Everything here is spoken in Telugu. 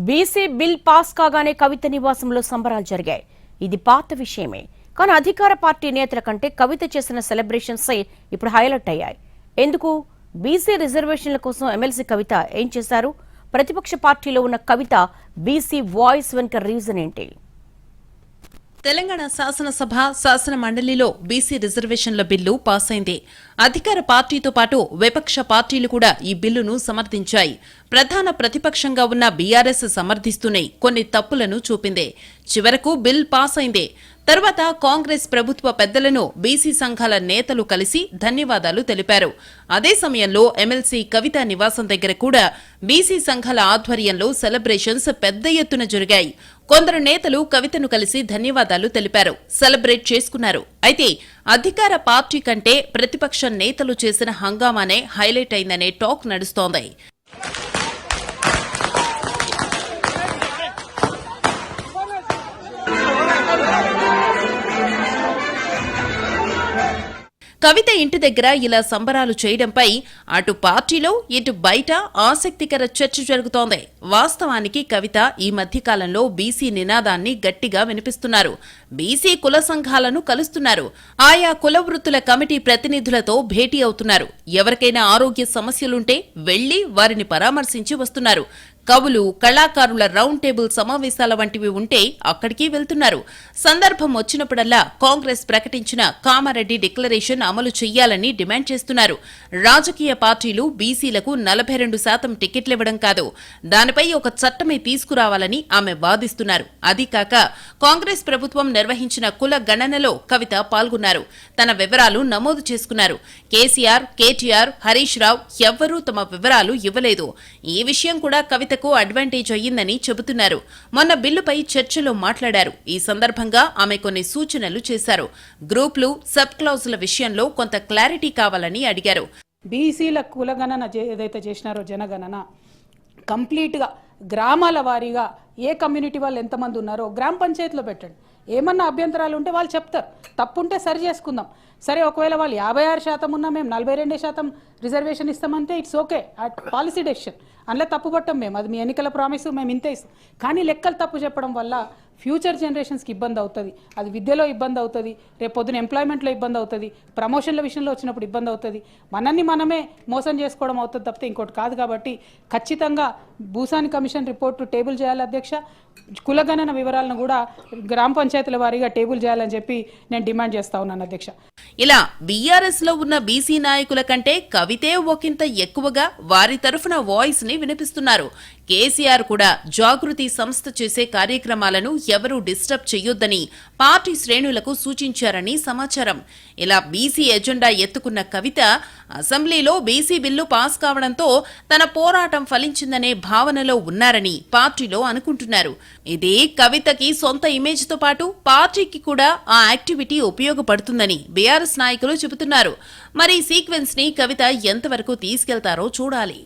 బీసీ బిల్ పాస్ కాగానే కవిత నివాసంలో సంబరాలు జరిగాయి. ఇది పాత విషయమే, కానీ అధికార పార్టీ నేతల కంటే కవిత చేసిన సెలబ్రేషన్స్ ఇప్పుడు హైలైట్ అయ్యాయి. ఎందుకు? బీసీ రిజర్వేషన్ల కోసం ఎమ్మెల్సీ కవిత ఏం చేశారు? ప్రతిపక్ష పార్టీలో ఉన్న కవిత బీసీ వాయిస్ వెనుక రీజన్ ఏంటి? తెలంగాణ శాసనసభ శాసన మండలిలో బీసీ రిజర్వేషన్ల బిల్లు పాస్ అయింది. అధికార పార్టీతో పాటు విపక్ష పార్టీలు కూడా ఈ బిల్లును సమర్థించాయి. ప్రధాన ప్రతిపక్షంగా ఉన్న బీఆర్ఎస్ సమర్థిస్తూనే కొన్ని తప్పులను చూపింది. చివరకు బిల్ పాస్ అయింది. తర్వాత కాంగ్రెస్ ప్రభుత్వ పెద్దలను బీసీ సంఘాల నేతలు కలిసి ధన్యవాదాలు తెలిపారు. అదే సమయంలో ఎమ్మెల్సీ కవిత నివాసం దగ్గర కూడా బీసీ సంఘాల ఆధ్వర్యంలో సెలబ్రేషన్స్ పెద్ద ఎత్తున జరిగాయి. కొందరు నేతలు కవితను కలిసి ధన్యవాదాలు తెలిపారు, సెలబ్రేట్ చేసుకున్నారు. అయితే అధికార పార్టీ కంటే ప్రతిపక్ష నేతలు చేసిన హంగామానే హైలైట్ అయిందనే టాక్ నడుస్తోంది. కవిత ఇంటి దగ్గర ఇలా సంబరాలు చేయడంపై అటు పార్టీలో ఇటు బయట ఆసక్తికర చర్చ జరుగుతోంది. వాస్తవానికి కవిత ఈ మధ్యకాలంలో బీసీ నినాదాన్ని గట్టిగా వినిపిస్తున్నారు. బీసీ కుల సంఘాలను కలుస్తున్నారు. ఆయా కుల వృత్తుల కమిటీ ప్రతినిధులతో భేటీ అవుతున్నారు. ఎవరికైనా ఆరోగ్య సమస్యలుంటే వెళ్లి వారిని పరామర్శించి వస్తున్నారు. కవులు, కళాకారుల రౌండ్ టేబుల్ సమావేశాల వంటివి ఉంటే అక్కడికి వెళ్తున్నారు. సందర్భం వచ్చినప్పుడల్లా కాంగ్రెస్ ప్రకటించిన కామారెడ్డి డిక్లరేషన్ అమలు చెయ్యాలని డిమాండ్ చేస్తున్నారు. రాజకీయ పార్టీలు బీసీలకు 42% టికెట్లివ్వడం కాదు, దానిపై ఒక చట్టమే తీసుకురావాలని ఆమె వాదిస్తున్నారు. అది కాక కాంగ్రెస్ ప్రభుత్వం నిర్వహించిన కుల గణనలో కవిత పాల్గొన్నారు. తన వివరాలు నమోదు చేసుకున్నారు. కేసీఆర్, కేటీఆర్, హరీష్ రావు ఎవ్వరూ తమ వివరాలు ఇవ్వలేదు. ఈ విషయం కూడా కవిత అడ్వాంటేజ్ అయ్యిందని చెబుతున్నారు. మొన్న బిల్లుపై చర్చలో మాట్లాడారు. ఈ సందర్భంగా ఆమె కొన్ని సూచనలు చేశారు. గ్రూపులు, సబ్ క్లాజుల విషయంలో కొంత క్లారిటీ కావాలని అడిగారు. బీసీల కులగణన ఏదైతే చేసినారో జనగణన కంప్లీట్గా గ్రామాల వారీగా ఏ కమ్యూనిటీ వాళ్ళు ఎంతమంది ఉన్నారో గ్రామ పంచాయతీలో పెట్టండి. ఏమన్నా అభ్యంతరాలు ఉంటే వాళ్ళు చెప్తారు, తప్పుంటే సరి చేసుకుందాం. సరే, ఒకవేళ వాళ్ళు 56% ఉన్నా మేము 42% రిజర్వేషన్ ఇస్తామంటే ఇట్స్ ఓకే, పాలసీ డెసిషన్. అందులో తప్పు పట్టం మేము, అది మీ ఎన్నికల ప్రామిస్, మేము ఇంతే ఇస్తాం. కానీ లెక్కలు తప్పు చెప్పడం వల్ల ఫ్యూచర్ జనరేషన్స్కి ఇబ్బంది అవుతుంది. అది విద్యలో ఇబ్బంది అవుతుంది, రేపు పొద్దున ఎంప్లాయ్మెంట్లో ఇబ్బంది అవుతుంది, ప్రమోషన్ల విషయంలో వచ్చినప్పుడు ఇబ్బంది అవుతుంది, మనల్ని మనమే మోసం చేసుకోవడం అవుతుంది తప్పితే ఇంకోటి కాదు. కాబట్టి ఖచ్చితంగా భూసాని కమిషన్ రిపోర్టు టేబుల్ చేయాలి అధ్యక్ష. కులగణన వివరాలను కూడా గ్రామ పంచాయతీల వారీగా టేబుల్ చేయాలని చెప్పి నేను డిమాండ్ చేస్తా ఉన్నాను అధ్యక్ష. ఇలా బీఆర్ఎస్ లో ఉన్న బీసీ నాయకుల కంటే కవితే ఒకంత ఎక్కువగా వారి తరఫున వాయిస్ ని వినిపిస్తున్నారు. కేసీఆర్ కూడా జాగృతి సంస్థ చేసే కార్యక్రమాలను ఎవరూ డిస్టర్బ్ చేయొద్దని పార్టీ శ్రేణులకు సూచించారని సమాచారం. ఇలా బీసీ ఎజెండా ఎత్తుకున్న కవిత అసెంబ్లీలో బీసీ బిల్లు పాస్ కావడంతో తన పోరాటం ఫలించిందనే భావనలో ఉన్నారని పార్టీలో అనుకుంటున్నారు. ఇది కవితకి సొంత ఇమేజ్ తో పాటు పార్టీకి కూడా ఆ యాక్టివిటీ ఉపయోగపడుతుందని బీఆర్ఎస్ నాయకులు చెబుతున్నారు. మరి సీక్వెన్స్ ని కవిత ఎంతవరకు తీసుకెళ్తారో చూడాలి.